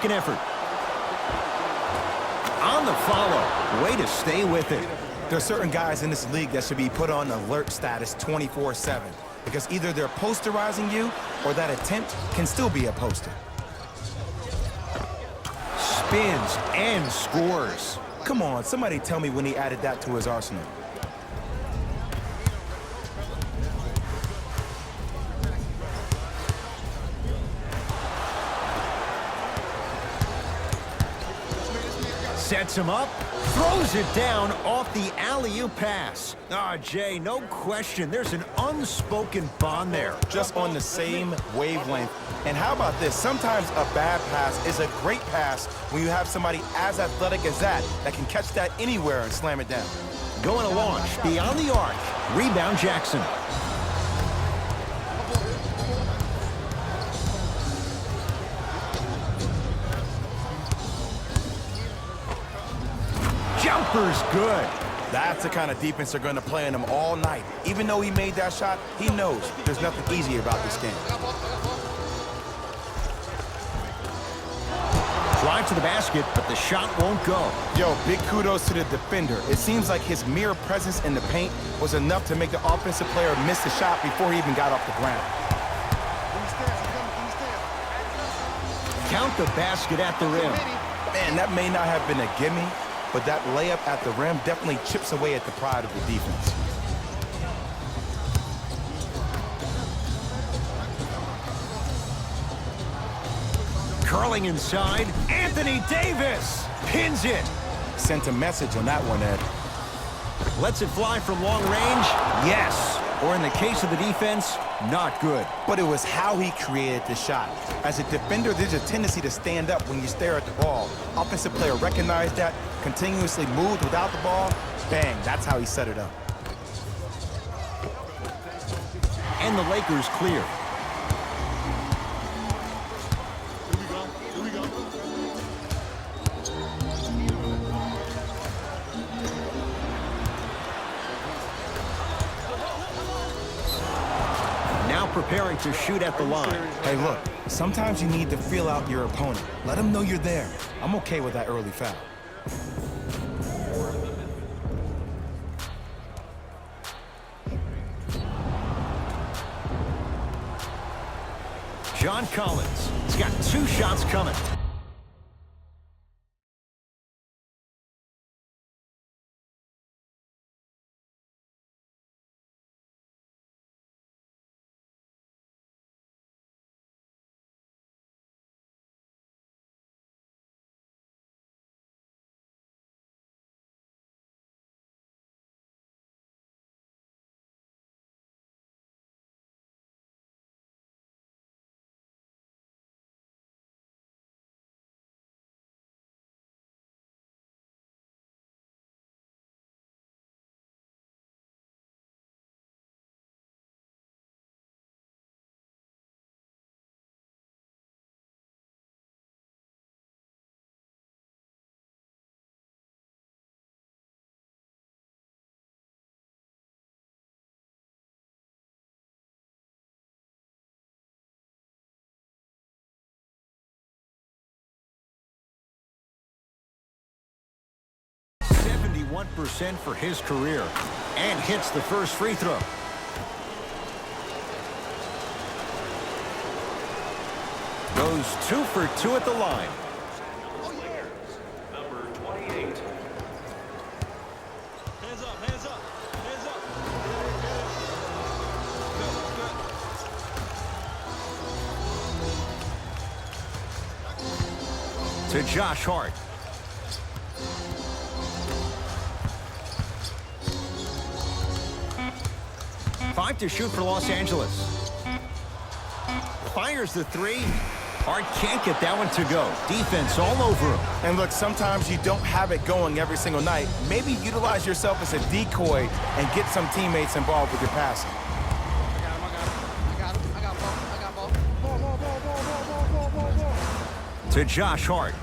second effort. On the follow. Way to stay with it. There are certain guys in this league that should be put on alert status 24/7 because either they're posterizing you or that attempt can still be a poster. Spins and scores. Come on, somebody tell me when he added that to his arsenal. Sets him up, throws it down off the alley-oop pass. Jay, no question, there's an unspoken bond there. Just on the same wavelength. And how about this? Sometimes a bad pass is a great pass when you have somebody as athletic as that can catch that anywhere and slam it down. Going to launch, beyond the arc. Rebound Jackson. Jumper's good. That's the kind of defense they're going to play on him all night. Even though he made that shot, he knows there's nothing easy about this game. Drive to the basket, but the shot won't go. Yo, big kudos to the defender. It seems like his mere presence in the paint was enough to make the offensive player miss the shot before he even got off the ground. Count the basket at the rim. Man, that may not have been a gimme, but that layup at the rim definitely chips away at the pride of the defense. Curling inside, Anthony Davis pins it. Sent a message on that one, Ed. Lets it fly from long range, yes. Or in the case of the defense, not good. But it was how he created the shot. As a defender, there's a tendency to stand up when you stare at the ball. Offensive player recognized that, continuously moved without the ball. Bang, that's how he set it up. And the Lakers clear. Preparing to shoot at the line. Hey, look, sometimes you need to feel out your opponent. Let them know you're there. I'm okay with that early foul. John Collins. He's got 2 shots coming. %, for his career, and hits the first free throw. Goes 2 for 2 at the line. Number 28. Hands up, hands up, hands up. To Josh Hart. 5 to shoot for Los Angeles. Fires the 3. Hart can't get that one to go. Defense all over him. And look, sometimes you don't have it going every single night. Maybe utilize yourself as a decoy and get some teammates involved with your passing. To Josh Hart.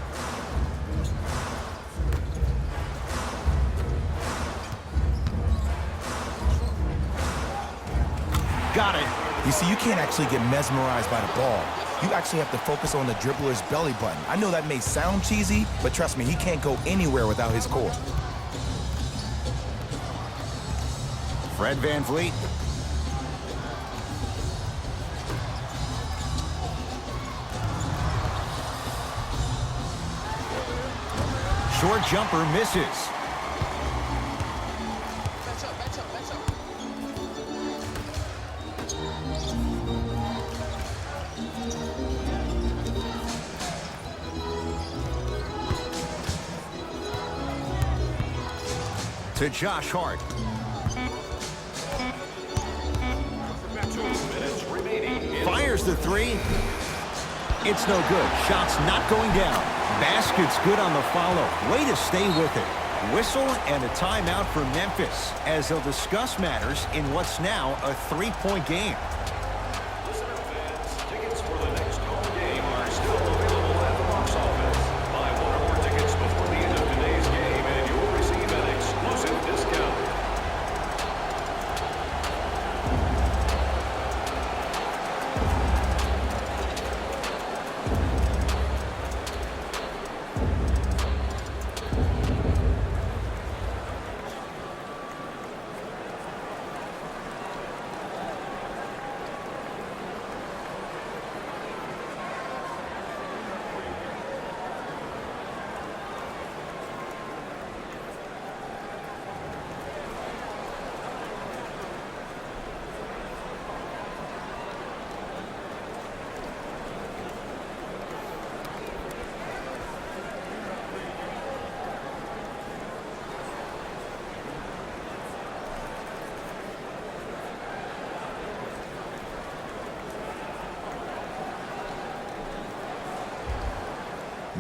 Got it. You see, you can't actually get mesmerized by the ball. You actually have to focus on the dribbler's belly button. I know that may sound cheesy, but trust me, he can't go anywhere without his core. Fred VanVleet. Short jumper misses. To Josh Hart. 2 minutes remaining. Fires the three. It's no good. Shot's not going down. Basket's good on the follow. Way to stay with it. Whistle and a timeout for Memphis as they'll discuss matters in what's now a 3-point game. Listener fans, tickets for the next home game are still available at the box office. Buy 1 or more tickets before the end of today's game and you'll receive an exclusive discount.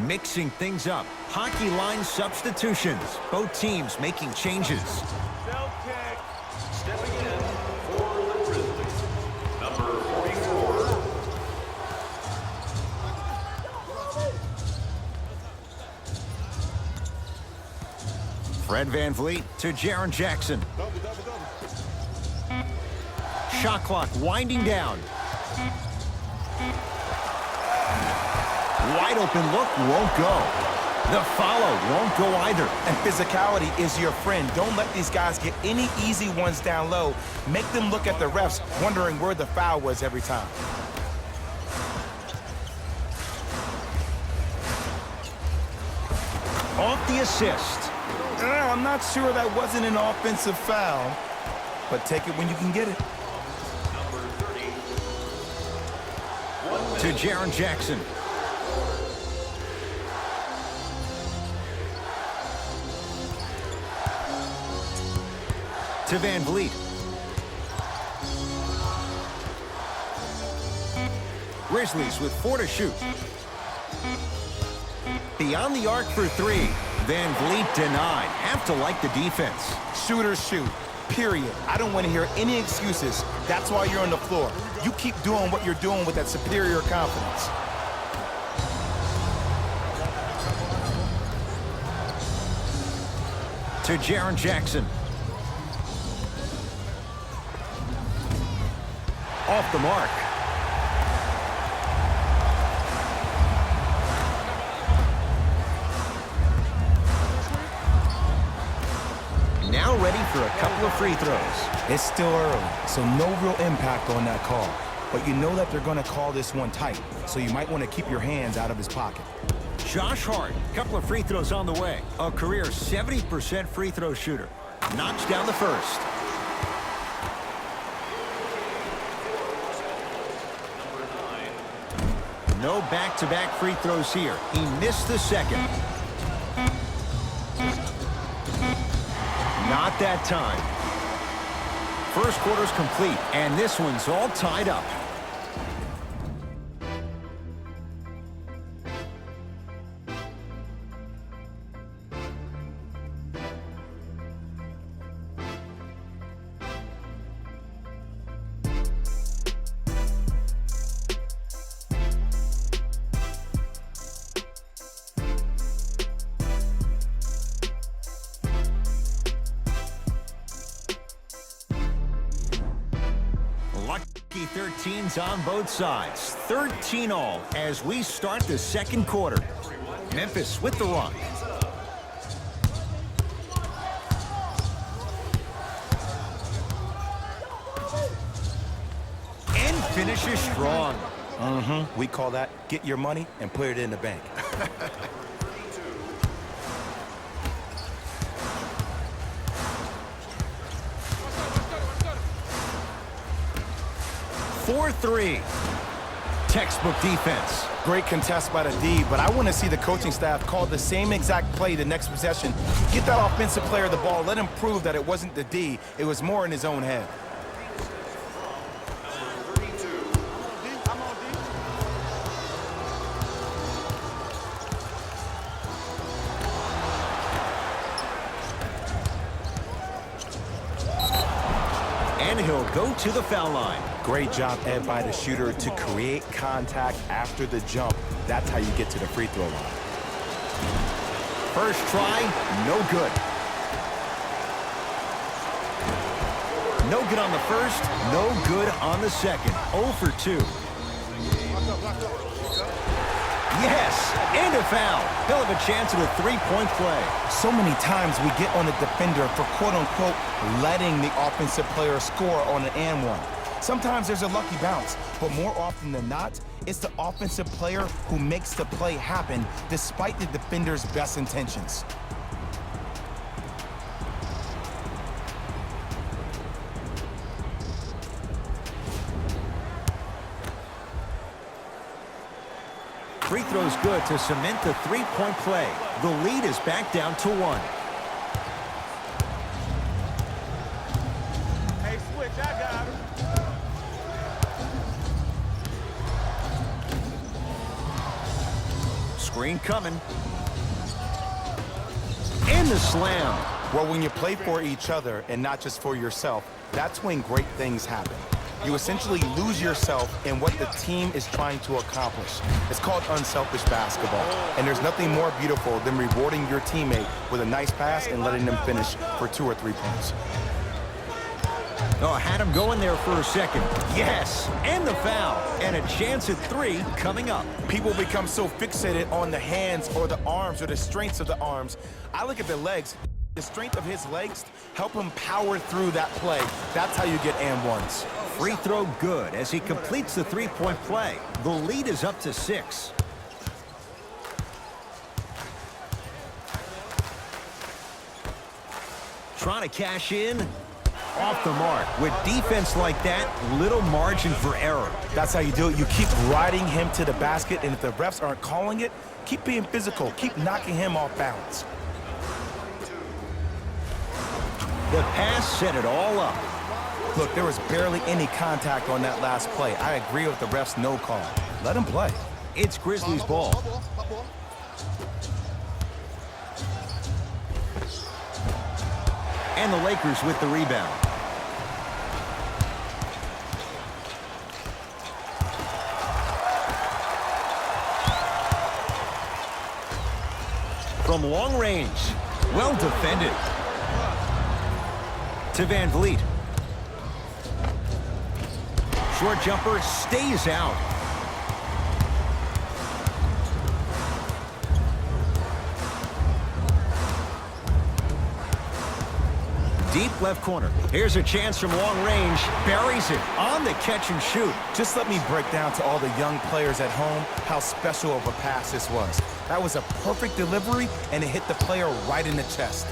Mixing things up. Hockey line substitutions. Both teams making changes. Stepping in for the Grizzlies, number 44. Fred VanVleet to Jaren Jackson. Shot clock winding down. Wide open look won't go. The follow won't go either. And physicality is your friend. Don't let these guys get any easy ones down low. Make them look at the refs, wondering where the foul was every time. Off the assist. I'm not sure that wasn't an offensive foul, but take it when you can get it. Number 30. 1 To minute. Jaren Jackson. To VanVleet. Grizzlies with 4 to shoot. Beyond the arc for 3. VanVleet denied. Have to like the defense. Shooters shoot, period. I don't want to hear any excuses. That's why you're on the floor. You keep doing what you're doing with that superior confidence. To Jaren Jackson. Off the mark. Now ready for a couple of free throws. It's still early, so no real impact on that call. But you know that they're going to call this one tight, so you might want to keep your hands out of his pocket. Josh Hart, couple of free throws on the way. A career 70% free throw shooter. Knocks down the first. No back-to-back free throws here. He missed the second. Not that time. First quarter's complete, and this one's all tied up. Lucky 13s on both sides. 13 all as we start the second quarter. Memphis with the run. And finishes strong. We call that get your money and put it in the bank. 4-3. Textbook defense. Great contest by the D, but I want to see the coaching staff call the same exact play the next possession. Get that offensive player the ball. Let him prove that it wasn't the D. It was more in his own head. And he'll go to the foul line. Great job, Ed, by the shooter to create contact after the jump. That's how you get to the free throw line. First try, no good. No good on the first, no good on the second. 0 for 2. Yes, and a foul. He'll have a chance at a three-point play. So many times we get on the defender for quote-unquote letting the offensive player score on an and one. Sometimes there's a lucky bounce, but more often than not, it's the offensive player who makes the play happen despite the defender's best intentions. Free throw's good to cement the three-point play. The lead is back down to 1. Hey, switch, I got him. Screen coming. And the slam. Well, when you play for each other and not just for yourself, that's when great things happen. You essentially lose yourself in what the team is trying to accomplish. It's called unselfish basketball. And there's nothing more beautiful than rewarding your teammate with a nice pass and letting them finish for 2 or 3 points. Oh, had him going there for a second. Yes, and the foul. And a chance at 3 coming up. People become so fixated on the hands or the arms or the strengths of the arms. I look at the legs. The strength of his legs help him power through that play. That's how you get and ones. Free throw good as he completes the three-point play. The lead is up to 6. Trying to cash in. Off the mark. With defense like that, little margin for error. That's how you do it. You keep riding him to the basket, and if the refs aren't calling it, keep being physical. Keep knocking him off balance. The pass set it all up. Look, there was barely any contact on that last play. I agree with the ref's no call. Let him play. It's Grizzlies ball. And the Lakers with the rebound. From long range. Well defended. To Van Vliet. Short jumper stays out. Deep left corner. Here's a chance from long range. Buries it on the catch and shoot. Just let me break down to all the young players at home how special of a pass this was. That was a perfect delivery, and it hit the player right in the chest.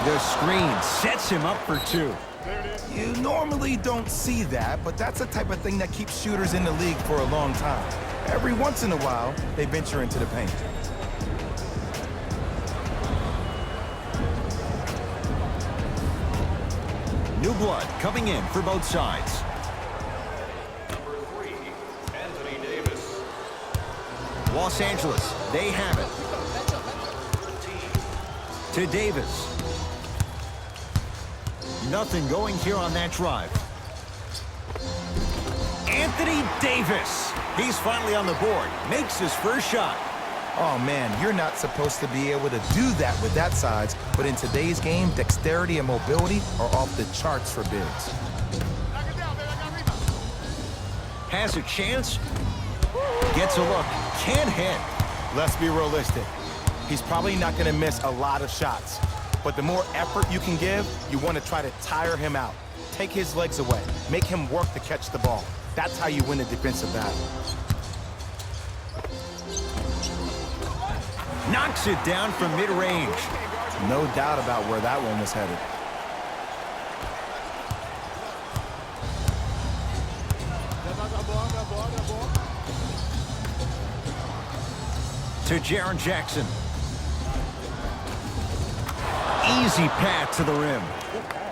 The screen sets him up for 2. You normally don't see that, but that's the type of thing that keeps shooters in the league for a long time. Every once in a while, they venture into the paint. New blood coming in for both sides. Number 3, Anthony Davis. Los Angeles, they have it. To Davis. Nothing going here on that drive. Anthony Davis. He's finally on the board. Makes his first shot. Oh, man, you're not supposed to be able to do that with that size. But in today's game, dexterity and mobility are off the charts for bigs. Has a chance. Gets a look. Can't hit. Let's be realistic. He's probably not going to miss a lot of shots. But the more effort you can give, you want to try to tire him out. Take his legs away. Make him work to catch the ball. That's how you win a defensive battle. Knocks it down from mid-range. No doubt about where that one was headed. To Jaren Jackson. Easy path to the rim.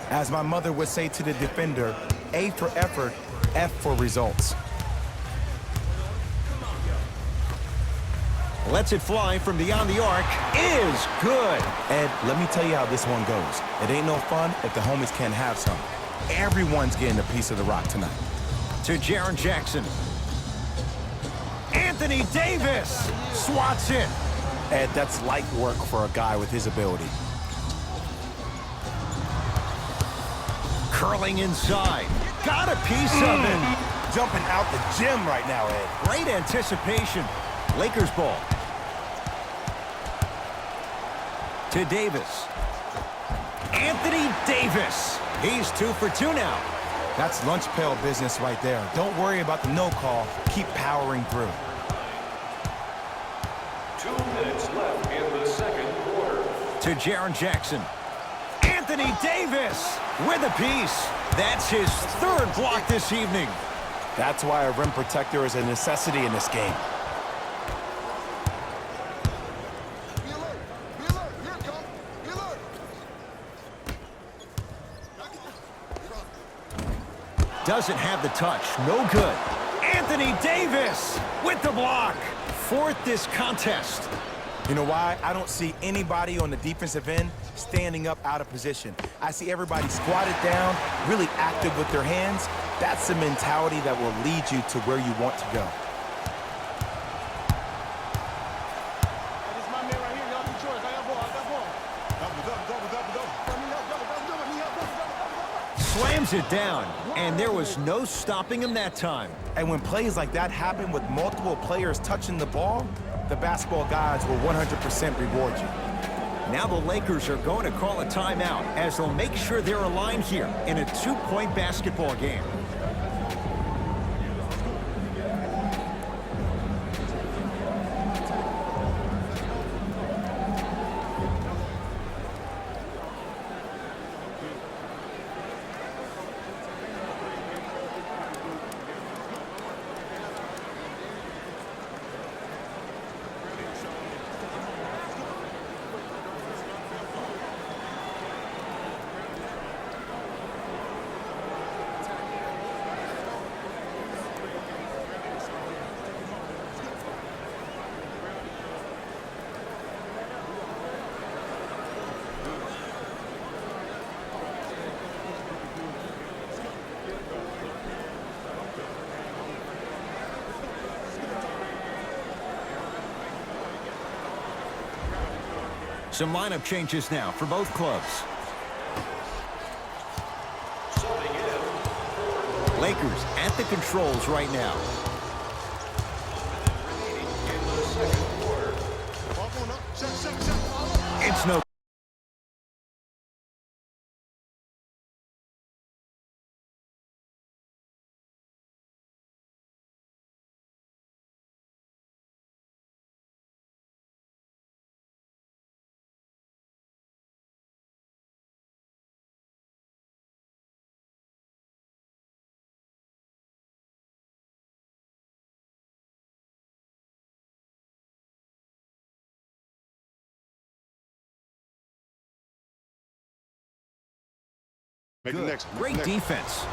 As my mother would say to the defender, A for effort, F for results. Lets it fly from beyond the arc. Is good. Ed, let me tell you how this one goes. It ain't no fun if the homies can't have some. Everyone's getting a piece of the rock tonight. To Jaren Jackson. Anthony Davis swats it. Ed, that's light work for a guy with his ability. Curling inside. Got a piece of it. Jumping out the gym right now, Ed. Great anticipation. Lakers ball. To Davis. Anthony Davis. He's 2 for 2 now. That's lunch pail business right there. Don't worry about the no call. Keep powering through. 2 minutes left in the second quarter. To Jaren Jackson. Anthony Davis with a piece. That's his 3rd block this evening. That's why a rim protector is a necessity in this game. Doesn't have the touch. No good. Anthony Davis with the block. 4th this contest. You know why? I don't see anybody on the defensive end standing up out of position. I see everybody squatted down, really active with their hands. That's the mentality that will lead you to where you want to go. Slams it down, and there was no stopping him that time. And when plays like that happen with multiple players touching the ball, the basketball gods will 100% reward you. Now the Lakers are going to call a timeout as they'll make sure they're aligned here in a 2-point basketball game. Some lineup changes now for both clubs. Lakers at the controls right now. It's no. Good. Great defense.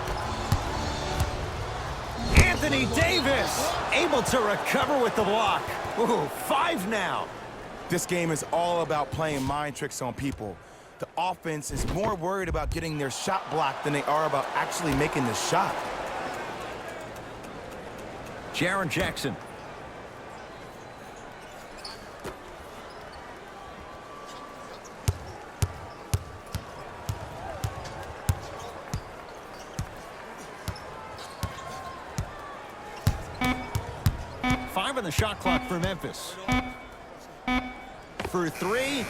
Anthony Davis able to recover with the block. Ooh, 5 now. This game is all about playing mind tricks on people. The offense is more worried about getting their shot blocked than they are about actually making the shot. Jaren Jackson. 5 on the shot clock for Memphis. For 3,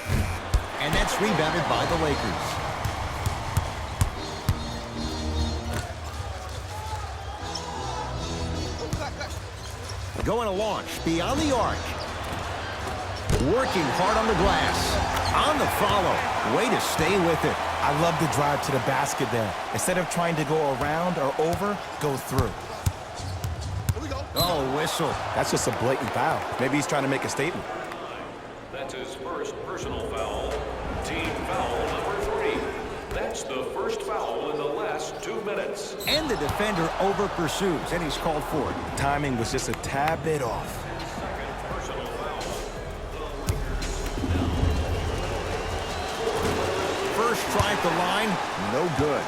and that's rebounded by the Lakers. Going to launch beyond the arc. Working hard on the glass. On the follow. Way to stay with it. I love the drive to the basket there. Instead of trying to go around or over, go through. Oh, whistle. That's just a blatant foul. Maybe he's trying to make a statement. That's his first personal foul. Team foul number 3. That's the first foul in the last 2 minutes. And the defender over pursues, and he's called for it. Timing was just a tad bit off. Second personal foul. First try at the line, no good.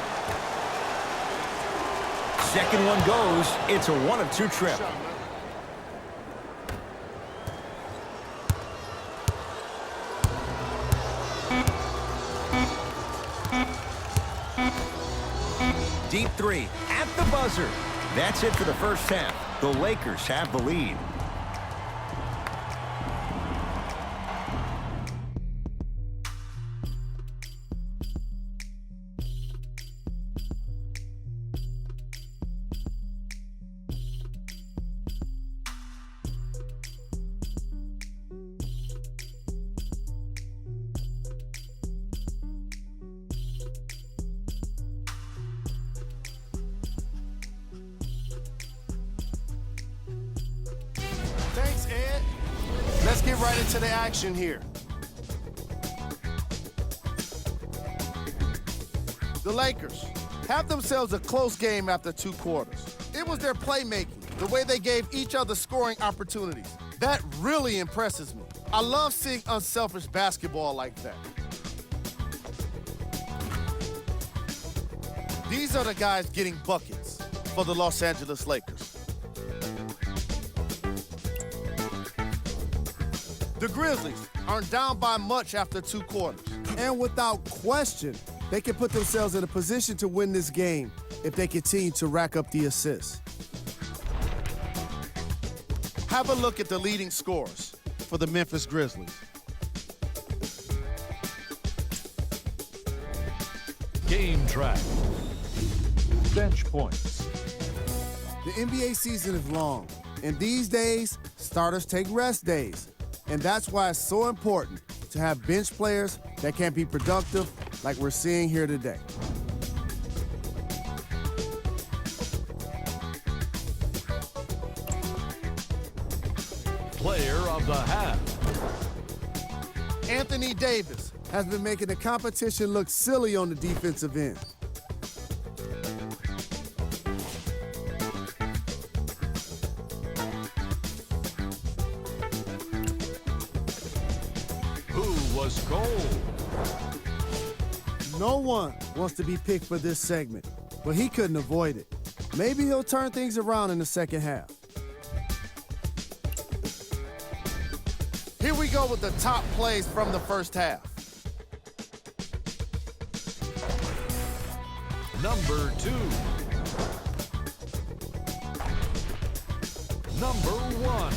Second one goes. It's a 1 of 2 trip. Deep 3 at the buzzer. That's it for the first half. The Lakers have the lead. Thanks, Ed. Let's get right into the action here. The Lakers have themselves a close game after 2 quarters. It was their playmaking, the way they gave each other scoring opportunities. That really impresses me. I love seeing unselfish basketball like that. These are the guys getting buckets for the Los Angeles Lakers. The Grizzlies aren't down by much after 2 quarters. And without question, they can put themselves in a position to win this game if they continue to rack up the assists. Have a look at the leading scorers for the Memphis Grizzlies. Game track. Bench points. The NBA season is long, and these days, starters take rest days. And that's why it's so important to have bench players that can be productive like we're seeing here today. Player of the half. Anthony Davis. Has been making the competition look silly on the defensive end. Who was gold? No one wants to be picked for this segment, but he couldn't avoid it. Maybe he'll turn things around in the second half. Here we go with the top plays from the first half. Number 2. Number 1.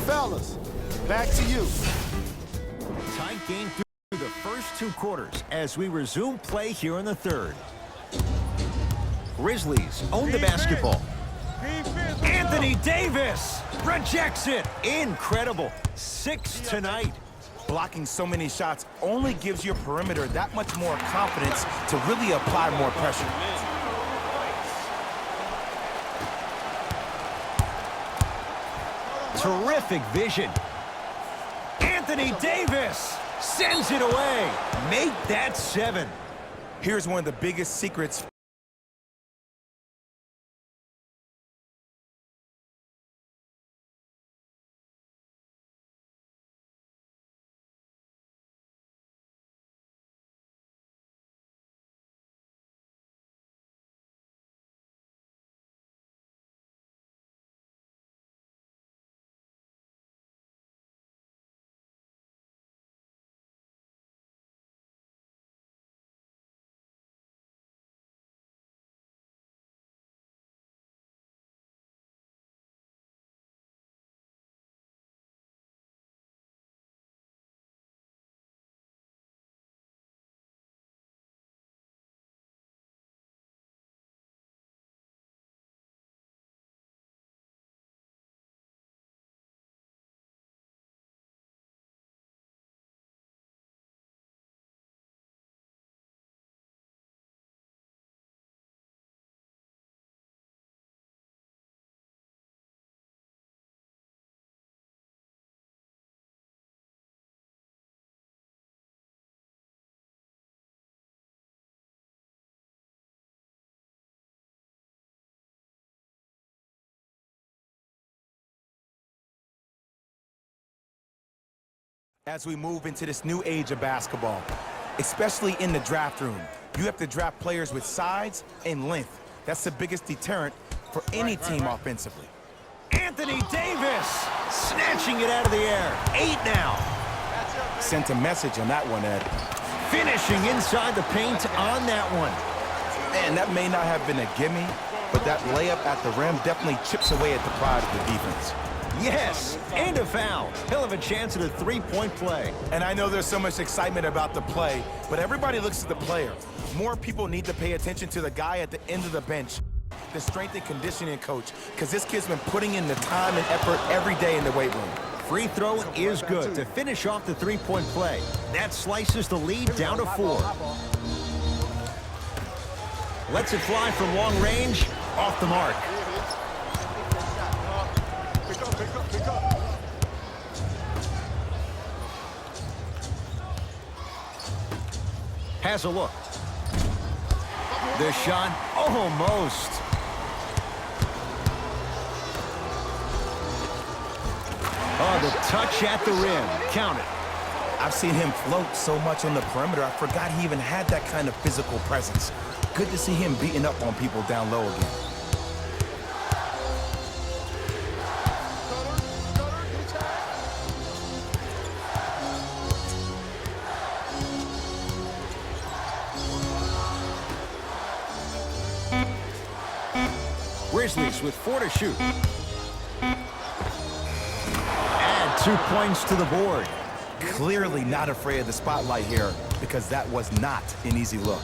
Fellas, back to you. Tight game through the first 2 quarters as we resume play here in the third. Grizzlies own the basketball. Anthony Davis rejects it. Incredible. 6 tonight. Blocking so many shots only gives your perimeter that much more confidence to really apply more pressure. Terrific vision. Anthony Davis sends it away. Make that 7. Here's one of the biggest secrets as we move into this new age of basketball, especially in the draft room. You have to draft players with size and length. That's the biggest deterrent for any team offensively. Anthony Davis snatching it out of the air. 8 now. Sent a message on that one, Ed. Finishing inside the paint on that one. Man, that may not have been a gimme, but that layup at the rim definitely chips away at the pride of the defense. Yes, and a foul. He'll have a chance at a three-point play. And I know there's so much excitement about the play, but everybody looks at the player. More people need to pay attention to the guy at the end of the bench, the strength and conditioning coach, because this kid's been putting in the time and effort every day in the weight room. Free throw is good to finish off the three-point play. That slices the lead down to 4. Lets it fly from long range, off the mark. Has a look. The shot, almost. Oh, the touch at the rim. Count it. I've seen him float so much on the perimeter, I forgot he even had that kind of physical presence. Good to see him beating up on people down low again. Grizzlies with 4 to shoot. Add 2 points to the board. Clearly not afraid of the spotlight here, because that was not an easy look.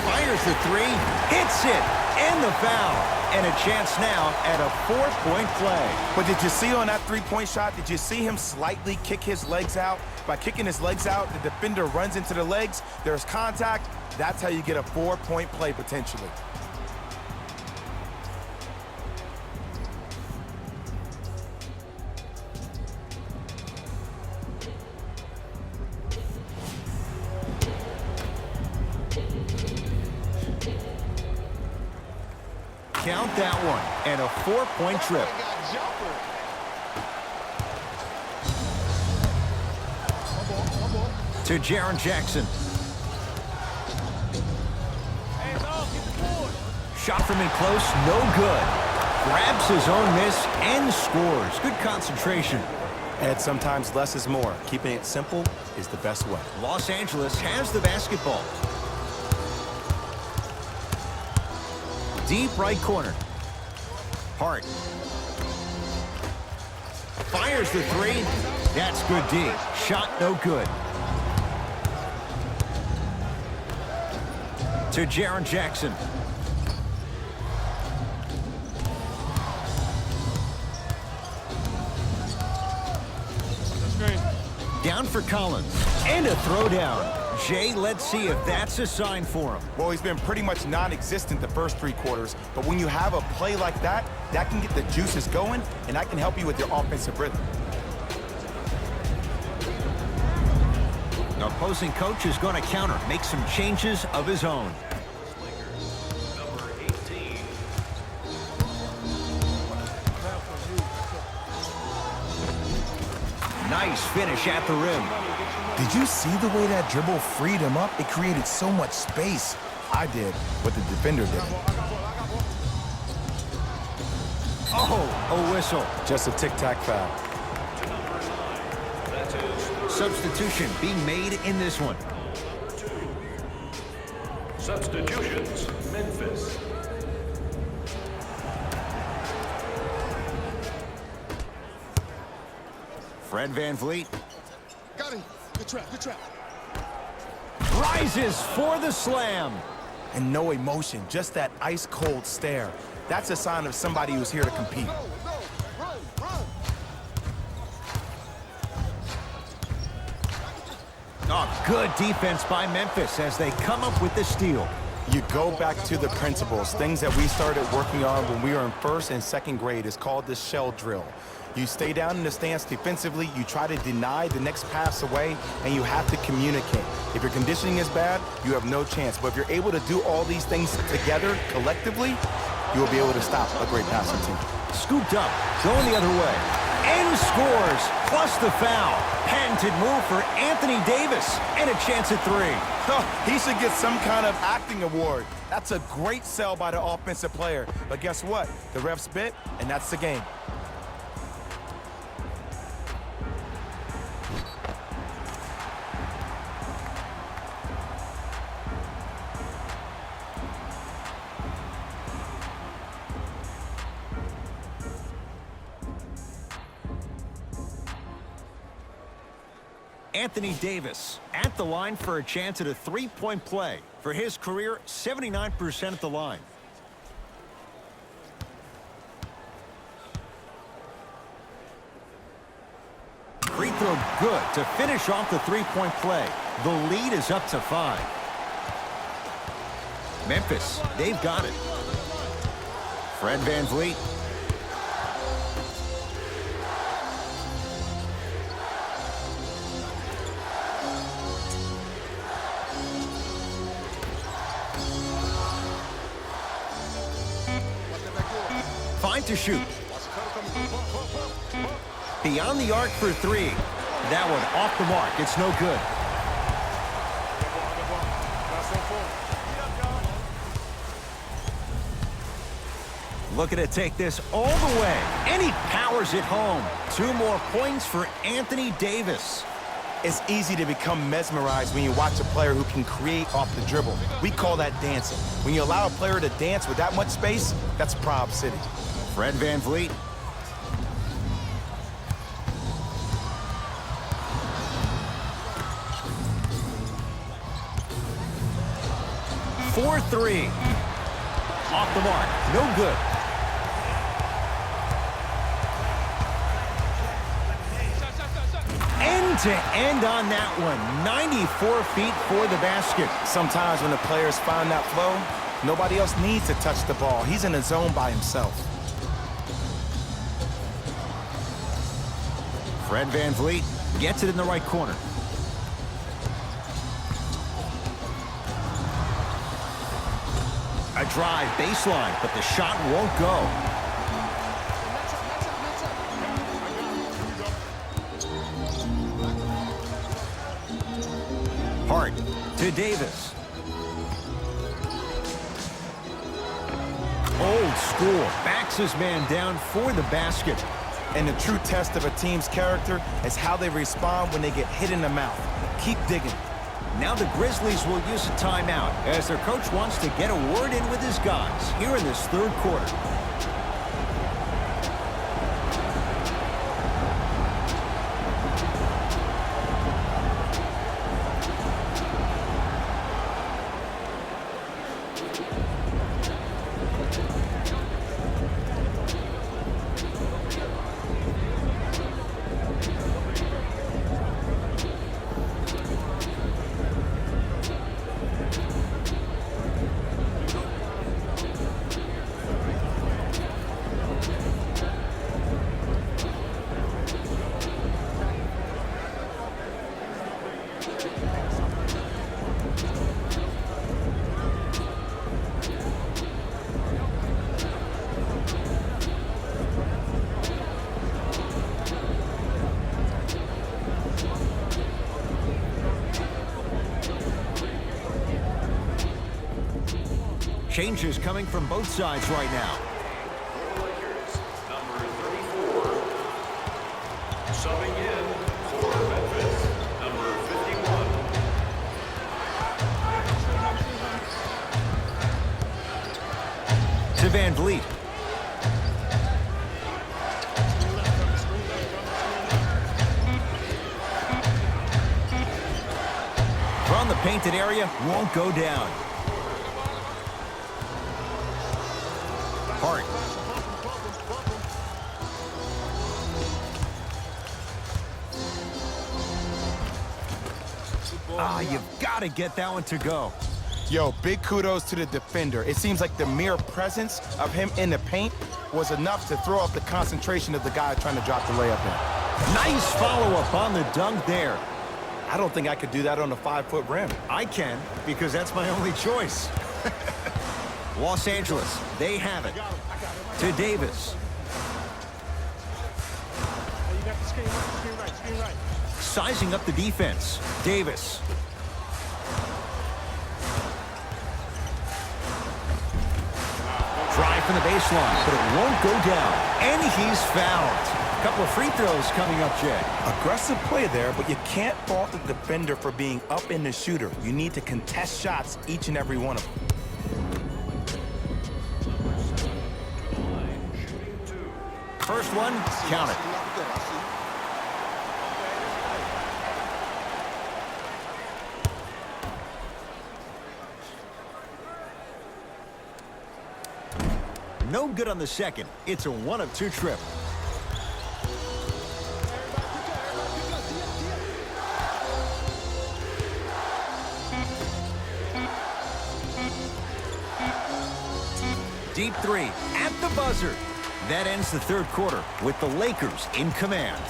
Fires the 3, hits it, and the foul. And a chance now at a 4-point play. But did you see on that three-point shot, did you see him slightly kick his legs out? By kicking his legs out, the defender runs into the legs, there's contact. That's how you get a 4-point play potentially. Count that one, and a 4-point trip. To Jaren Jackson. Shot from in close, no good. Grabs his own miss and scores. Good concentration. And sometimes less is more. Keeping it simple is the best way. Los Angeles has the basketball. Deep right corner. Hart. Fires the 3. That's good D. Shot no good. To Jaren Jackson. Down for Collins. And a throwdown. Jay, let's see if that's a sign for him. Well, he's been pretty much non-existent the first 3 quarters, but when you have a play like that, that can get the juices going, and that can help you with your offensive rhythm. The opposing coach is going to counter, make some changes of his own. Number 18. Nice finish at the rim. Did you see the way that dribble freed him up? It created so much space. I did, but the defender didn't. Oh, a whistle. Just a tic-tac foul. Substitution being made in this one. Substitutions, Memphis. Fred VanVleet Got him. Good trap, good trap. rises for the slam. And no emotion, just that ice-cold stare. That's a sign of somebody who's here to compete. Oh, good defense by Memphis as they come up with the steal. You go back to the principles, things that we started working on when we were in 1st and 2nd grade. It's called the shell drill. You stay down in the stance defensively, you try to deny the next pass away, and you have to communicate. If your conditioning is bad, you have no chance. But if you're able to do all these things together, collectively, you will be able to stop a great passing team. Scooped up, going the other way. And scores, plus the foul. Patented move for Anthony Davis, and a chance at 3. Oh, he should get some kind of acting award. That's a great sell by the offensive player. But guess what? The refs bit, and that's the game. Anthony Davis at the line for a chance at a 3-point play. For his career, 79% at the line. Free throw good to finish off the 3-point play. The lead is up to 5. Memphis, they've got it. Fred VanVleet. Fine to shoot. Beyond the arc for 3. That one off the mark. It's no good. Looking to take this all the way. And he powers it home. 2 more points for Anthony Davis. It's easy to become mesmerized when you watch a player who can create off the dribble. We call that dancing. When you allow a player to dance with that much space, that's Prob City. Fred VanVleet. For 3. Off the mark. No good. End to end on that one. 94 feet for the basket. Sometimes when the players find that flow, nobody else needs to touch the ball. He's in the zone by himself. Fred VanVleet gets it in the right corner. A drive baseline, but the shot won't go. Hart to Davis. Old school. Backs his man down for the basket. And the true test of a team's character is how they respond when they get hit in the mouth. Keep digging. Now the Grizzlies will use a timeout as their coach wants to get a word in with his guys here in this 3rd quarter. Changes coming from both sides right now. Lakers, number 34. Subbing in for Memphis, number 51. To VanVleet. From the painted area, won't go down. Hart. You've got to get that one to go. Yo, big kudos to the defender. It seems like the mere presence of him in the paint was enough to throw off the concentration of the guy trying to drop the layup in. Nice follow-up on the dunk there. I don't think I could do that on a 5-foot rim. I can, because that's my only choice. Los Angeles, they have it. To Davis. Sizing up the defense. Davis. Drive from the baseline, but it won't go down. And he's fouled. A couple of free throws coming up, Jay. Aggressive play there, but you can't fault the defender for being up in the shooter. You need to contest shots, each and every one of them. First one, count it. No good on the second. It's a 1 of 2 trip. Deep three at the buzzer. That ends the third quarter with the Lakers in command.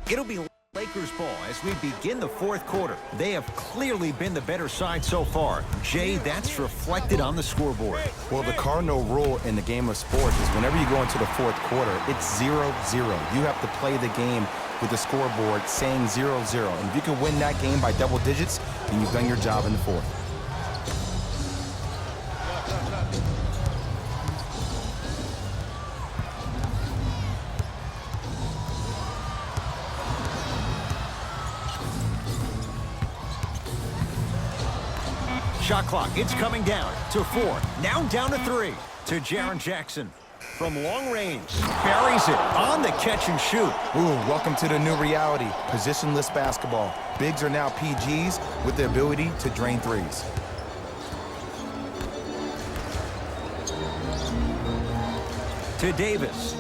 It'll be Lakers ball as we begin the fourth quarter. They have clearly been the better side so far. Jay, that's reflected on the scoreboard. Well, the cardinal rule in the game of sports is whenever you go into the fourth quarter, it's 0-0. You have to play the game with the scoreboard saying 0-0. And if you can win that game by double digits, then you've done your job in the fourth. Shot clock, it's coming down to 4. Now down to 3. To Jaren Jackson. From long range, buries it on the catch and shoot. Ooh, welcome to the new reality, positionless basketball. Bigs are now PGs with the ability to drain threes. To Davis.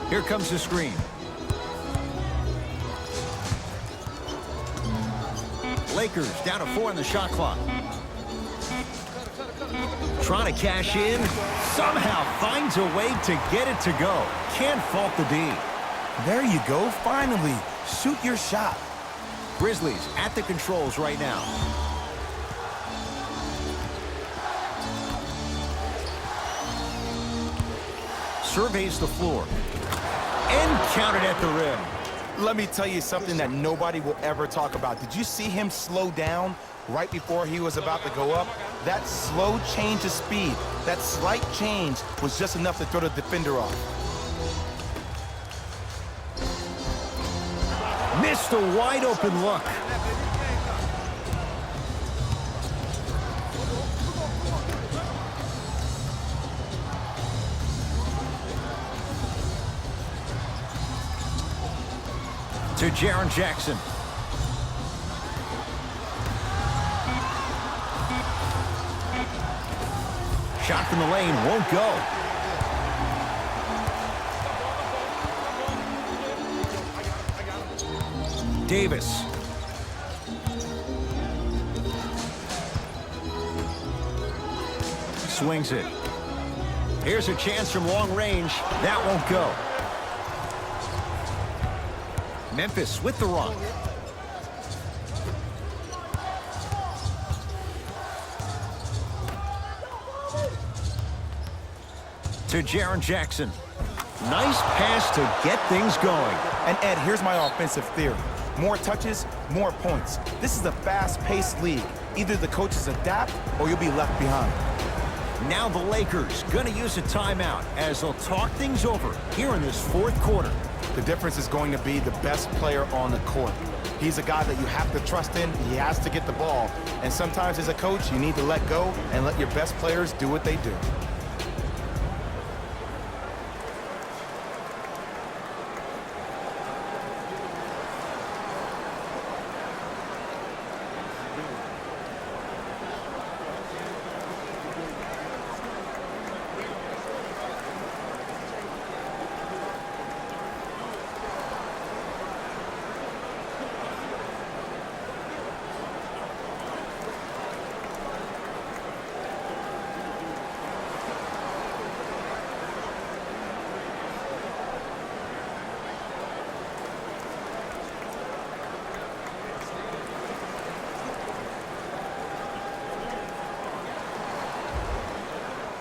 Here comes the screen. Lakers down to 4 on the shot clock. Trying to cash in. Somehow finds a way to get it to go. Can't fault the D. There you go, finally. Shoot your shot. Grizzlies at the controls right now. Surveys the floor. And counted at the rim. Let me tell you something that nobody will ever talk about. Did you see him slow down right before he was about to go up? That slow change of speed, that slight change was just enough to throw the defender off. Missed a wide open look. To Jaren Jackson. Shot from the lane won't go. Davis. Swings it. Here's a chance from long range. That won't go. Memphis with the run. To Jaren Jackson. Nice pass to get things going. And Ed, here's my offensive theory. More touches, more points. This is a fast-paced league. Either the coaches adapt or you'll be left behind. Now the Lakers gonna use a timeout as they'll talk things over here in this fourth quarter. The difference is going to be the best player on the court. He's a guy that you have to trust in. He has to get the ball. And sometimes as a coach, you need to let go and let your best players do what they do.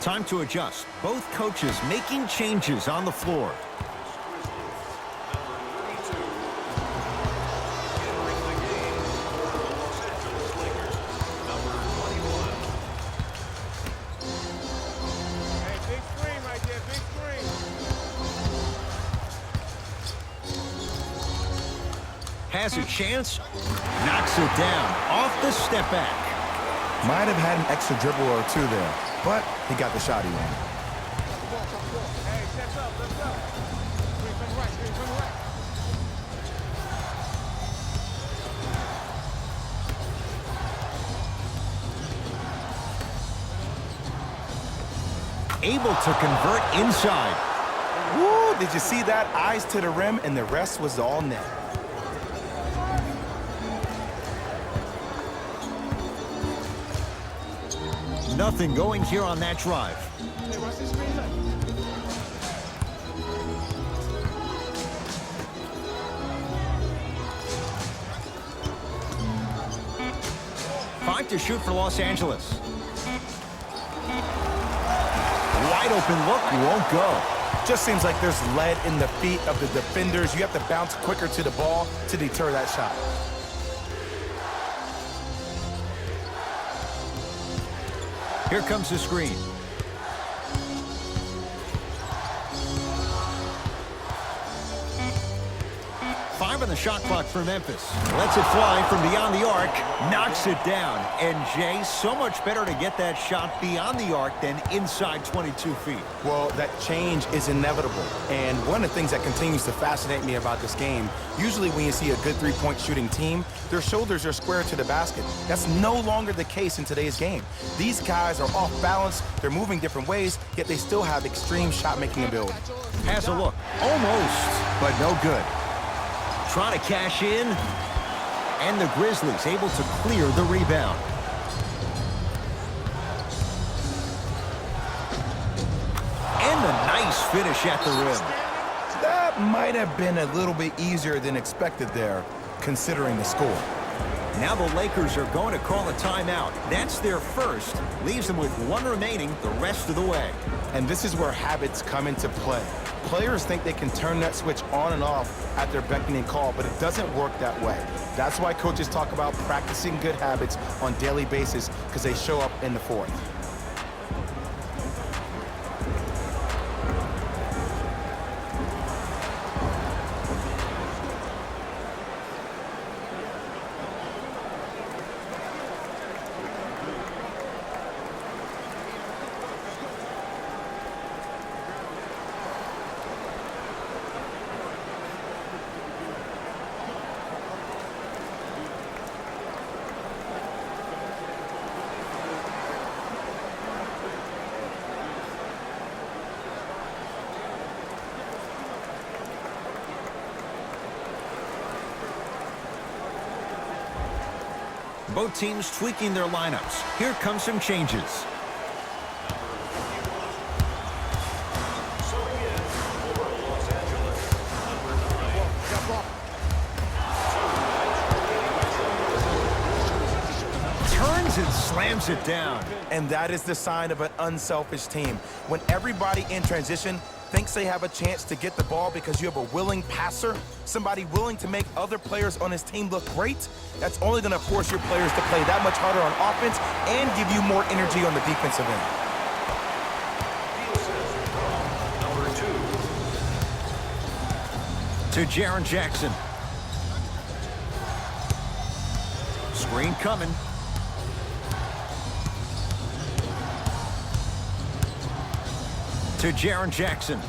Time to adjust. Both coaches making changes on the floor. Has a chance, knocks it down off the step back. Might have had an extra dribble or two there, but he got the shot he wanted. Able to convert inside. Woo, did you see that? Eyes to the rim, and the rest was all net. Nothing going here on that drive. Five to shoot for Los Angeles. Wide open look, won't go. Just seems like there's lead in the feet of the defenders. You have to bounce quicker to the ball to deter that shot. Here comes the screen. Five on the shot clock for Memphis. Lets it fly from beyond the arc. Knocks it down. And Jay, so much better to get that shot beyond the arc than inside 22 feet. Well, that change is inevitable. And one of the things that continues to fascinate me about this game, usually when you see a good three-point shooting team, their shoulders are square to the basket. That's no longer the case in today's game. These guys are off balance, they're moving different ways, yet they still have extreme shot-making ability. Has a look. Almost, but no good. Trying to cash in. And the Grizzlies able to clear the rebound. And a nice finish at the rim. That might have been a little bit easier than expected there, considering the score. Now the Lakers are going to call a timeout. That's their first. Leaves them with one remaining the rest of the way. And this is where habits come into play. Players think they can turn that switch on and off at their beckoning call, but it doesn't work that way. That's why coaches talk about practicing good habits on a daily basis, because they show up in the fourth. Both teams tweaking their lineups. Here come some changes. Turns and slams it down. And that is the sign of an unselfish team. When everybody in transition thinks they have a chance to get the ball because you have a willing passer, somebody willing to make other players on his team look great, that's only going to force your players to play that much harder on offense and give you more energy on the defensive end. To Jaren Jackson. Screen coming. To Jaren Jackson.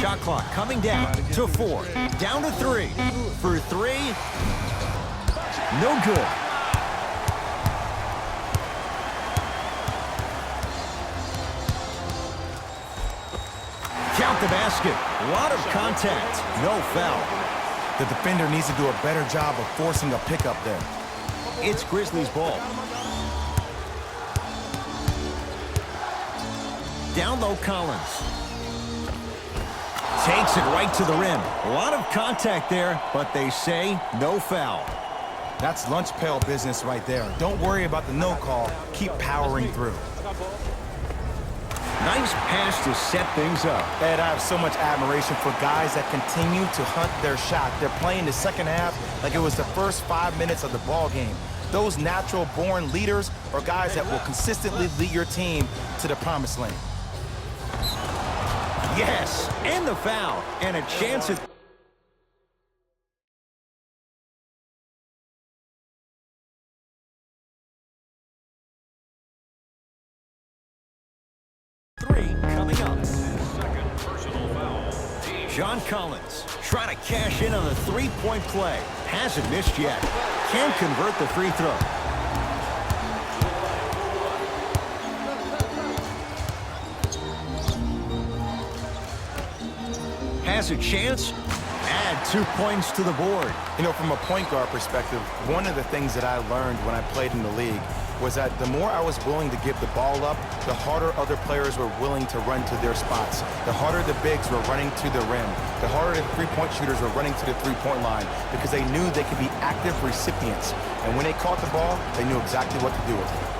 Shot clock coming down to 4. Down to 3. For 3. No good. Count the basket. A lot of contact. No foul. The defender needs to do a better job of forcing a pickup there. It's Grizzlies ball. Down low, Collins. Takes it right to the rim. A lot of contact there, but they say no foul. That's lunch pail business right there. Don't worry about the no call. Keep powering through. Nice pass to set things up. Ed, I have so much admiration for guys that continue to hunt their shot. They're playing the second half like it was the first 5 minutes of the ball game. Those natural-born leaders are guys that will consistently lead your team to the promised land. Yes, and the foul, and a chance at... Three coming up. Second personal foul. John Collins trying to cash in on the three-point play. Hasn't missed yet. Can't convert the free throw. Has a chance. Add 2 points to the board. You know, from a point guard perspective, one of the things that I learned when I played in the league was that the more I was willing to give the ball up, the harder other players were willing to run to their spots. The harder the bigs were running to the rim. The harder the three-point shooters were running to the three-point line because they knew they could be active recipients. And when they caught the ball, they knew exactly what to do with it.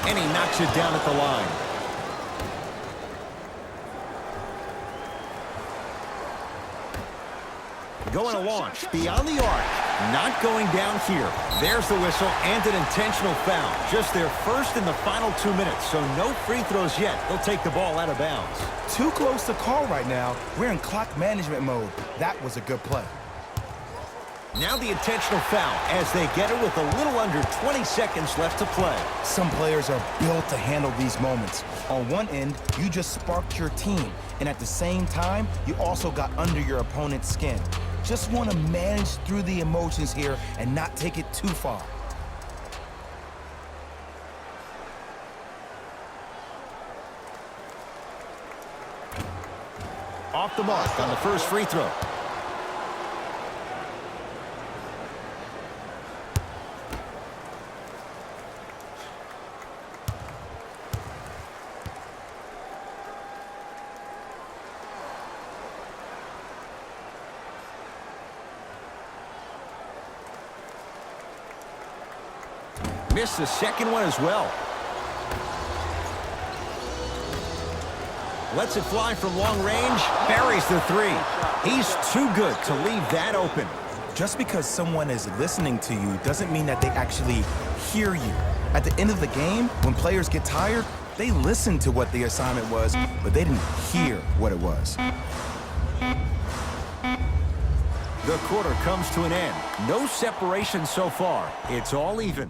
And he knocks it down at the line. Going to launch beyond the arc. Not going down here. There's the whistle and an intentional foul. Just their first in the final 2 minutes, so no free throws yet. They'll take the ball out of bounds. Too close to call right now. We're in clock management mode. That was a good play. Now the intentional foul as they get it with a little under 20 seconds left to play. Some players are built to handle these moments. On one end, you just sparked your team, and at the same time, you also got under your opponent's skin. Just want to manage through the emotions here and not take it too far. Off the mark on the first free throw. Missed the second one as well. Lets it fly from long range. Buries the three. He's too good to leave that open. Just because someone is listening to you doesn't mean that they actually hear you. At the end of the game, when players get tired, they listen to what the assignment was, but they didn't hear what it was. The quarter comes to an end. No separation so far. It's all even.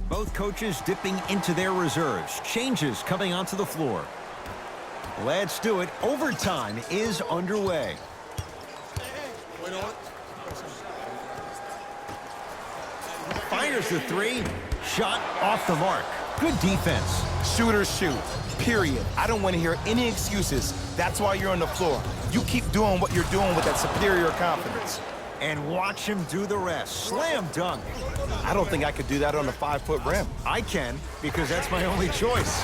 Both coaches dipping into their reserves. Changes coming onto the floor. Let's do it. Overtime is underway. Fires the three. Shot off the mark. Good defense. Shooters shoot, period. I don't want to hear any excuses. That's why you're on the floor. You keep doing what you're doing with that superior confidence. And watch him do the rest. Slam dunk. I don't think I could do that on a 5-foot rim. I can, because that's my only choice.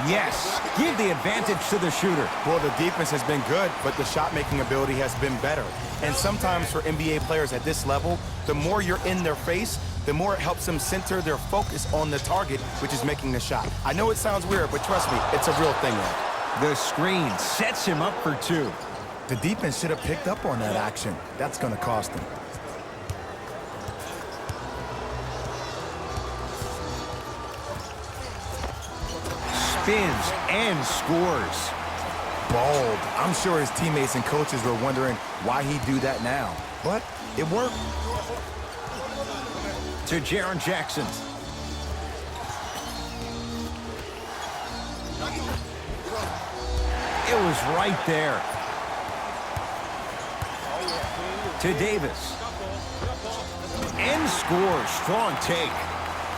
Yes, give the advantage to the shooter. Well, the defense has been good, but the shot-making ability has been better. And sometimes for NBA players at this level, the more you're in their face, the more it helps them center their focus on the target, which is making the shot. I know it sounds weird, but trust me, it's a real thing, Ed. The screen sets him up for two. The defense should have picked up on that action. That's going to cost them. Spins and scores. Bold. I'm sure his teammates and coaches were wondering why he'd do that now. But it worked. To Jaren Jackson. It was right there. To Davis. And scores. Strong take.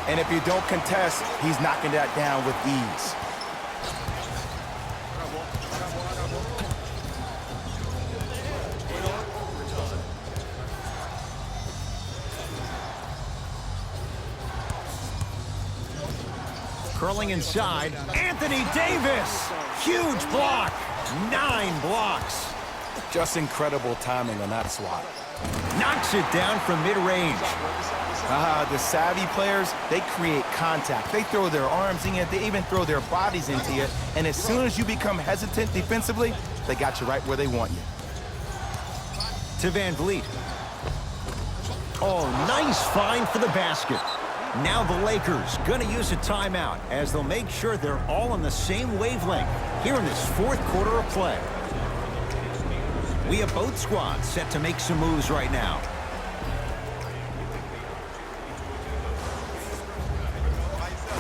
And if you don't contest, he's knocking that down with ease. Curling inside, Anthony Davis. Huge block. 9 blocks. Just incredible timing on that swat. Knocks it down from mid-range. The savvy players, they create contact. They throw their arms in you. They even throw their bodies into you. And as soon as you become hesitant defensively, they got you right where they want you. To Van Vliet. Oh, nice find for the basket. Now the Lakers gonna use a timeout as they'll make sure they're all on the same wavelength here in this fourth quarter of play. We have both squads set to make some moves right now.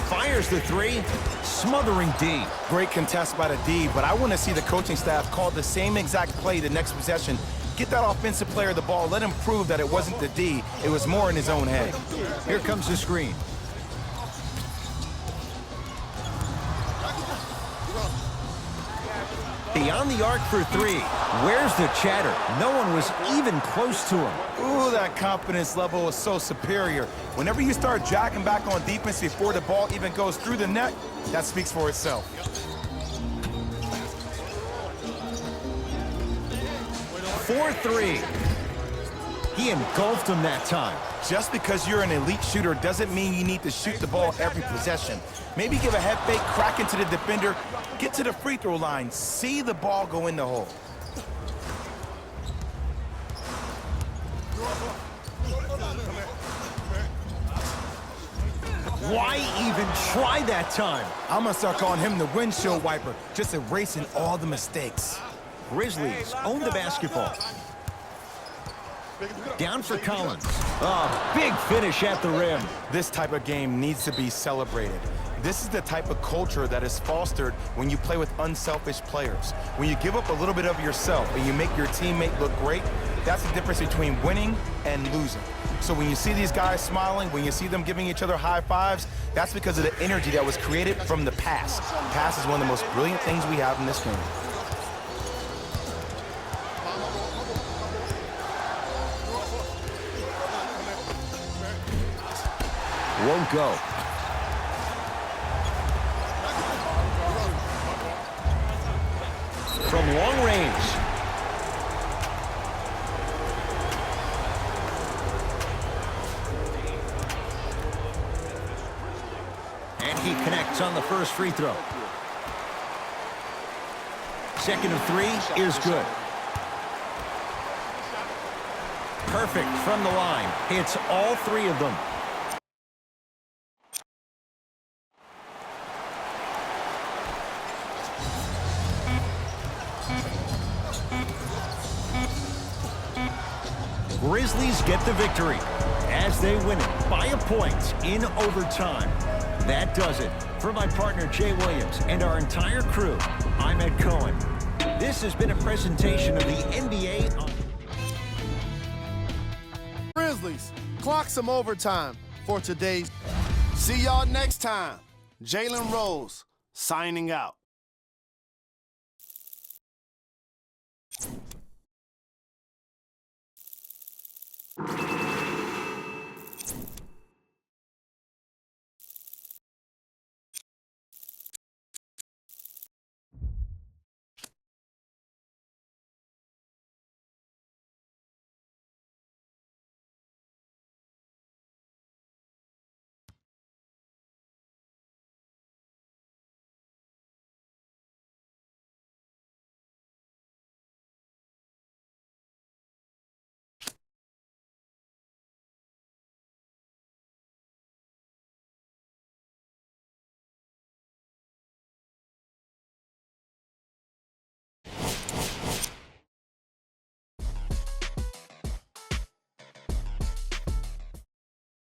Fires the three, smothering D. Great contest by the D, but I want to see the coaching staff call the same exact play the next possession. Get that offensive player the ball. Let him prove that it wasn't the D. It was more in his own head. Here comes the screen. Beyond the arc for three. Where's the chatter? No one was even close to him. Ooh, that confidence level is so superior. Whenever you start jacking back on defense before the ball even goes through the net, that speaks for itself. 4-3. He engulfed him that time. Just because you're an elite shooter doesn't mean you need to shoot the ball every possession. Maybe give a head fake, crack into the defender, get to the free throw line, see the ball go in the hole. Why even try that time? I'm gonna start calling him the windshield wiper, just erasing all the mistakes. Grizzlies own the basketball. Down for Collins. Oh, big finish at the rim. This type of game needs to be celebrated. This is the type of culture that is fostered when you play with unselfish players. When you give up a little bit of yourself and you make your teammate look great, that's the difference between winning and losing. So when you see these guys smiling, when you see them giving each other high fives, that's because of the energy that was created from the pass. Pass is one of the most brilliant things we have in this game. Won't go. From long range. And he connects on the first free throw. Second of three is good. Perfect from the line. Hits all three of them. Grizzlies get the victory as they win it by a point in overtime. That does it. For my partner, Jay Williams, and our entire crew, I'm Ed Cohen. This has been a presentation of the NBA. Grizzlies clock some overtime. for today's. See y'all next time. Jalen Rose signing out.